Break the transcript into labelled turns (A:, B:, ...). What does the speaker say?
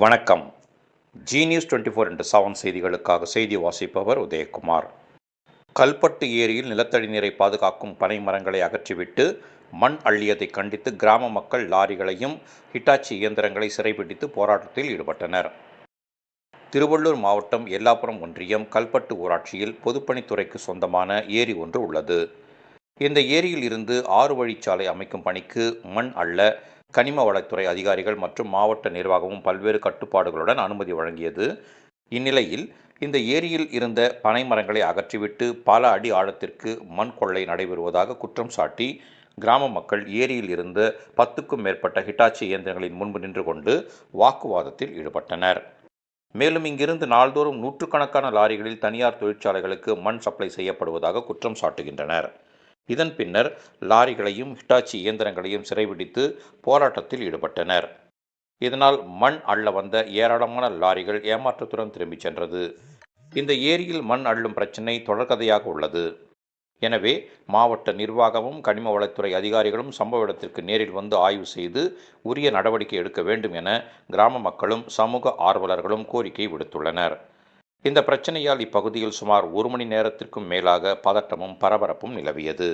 A: வணக்கம். G news 24x7 செய்திகளுக்காக செய்தி வாசிப்பவர் உதயகுமார். கல்பட்டு ஏரியில் நிலத்தடி நீரை பாதுகாக்கும் பனை மரங்களை அகற்றிவிட்டு மண் அள்ளியதை கண்டித்து கிராம மக்கள் லாரிகளையும் ஹிட்டாச்சி இயந்திரங்களை சிறைபிடித்து போராட்டத்தில் ஈடுபட்டனர். திருவள்ளூர் மாவட்டம் எல்லாபுரம் ஒன்றியம் கல்பட்டு ஊராட்சியில் பொதுப்பணித்துறைக்கு சொந்தமான ஏரி ஒன்று உள்ளது. இந்த ஏரியில் இருந்து 6 வழிச்சாலை அமைக்கும் பணிக்கு மண் அள்ள கனிம வளத்துறை அதிகாரிகள் மற்றும் மாவட்ட நிர்வாகமும் பல்வேறு கட்டுப்பாடுகளுடன் அனுமதி வழங்கியது. இந்நிலையில் இந்த ஏரியில் இருந்த பனை மரங்களை அகற்றிவிட்டு பல அடி ஆழத்திற்கு மண் கொள்ளை நடைபெறுவதாக குற்றம் சாட்டி கிராம மக்கள் ஏரியில் இருந்த 10க்கும் மேற்பட்ட ஹிட்டாச்சி இயந்திரங்களின் முன்பு நின்று கொண்டு வாக்குவாதத்தில் ஈடுபட்டனர். மேலும் இங்கிருந்து நாள்தோறும் நூற்றுக்கணக்கான லாரிகளில் தனியார் தொழிற்சாலைகளுக்கு மண் சப்ளை செய்யப்படுவதாக குற்றம் சாட்டுகின்றனர். இதன் பின்னர் லாரிகளையும் ஹிட்டாச்சி இயந்திரங்களையும் சிறைபிடித்து போராட்டத்தில் ஈடுபட்டனர். இதனால் மண் அள்ள வந்த ஏராளமான லாரிகள் ஏமாற்றத்துடன் திரும்பிச் சென்றது. இந்த ஏரியில் மண் அள்ளும் பிரச்சினை தொடர்கதையாக உள்ளது. எனவே மாவட்ட நிர்வாகமும் கனிம வளத்துறை அதிகாரிகளும் சம்பவ இடத்திற்கு நேரில் வந்து ஆய்வு செய்து உரிய நடவடிக்கை எடுக்க வேண்டும் என கிராம மக்களும் சமூக ஆர்வலர்களும் கோரிக்கை விடுத்துள்ளனர். இந்த பிரச்சனையால் இப்பகுதியில் சுமார் 1 மணி நேரத்திற்கும் மேலாக பதட்டமும் பரபரப்பும் நிலவியது.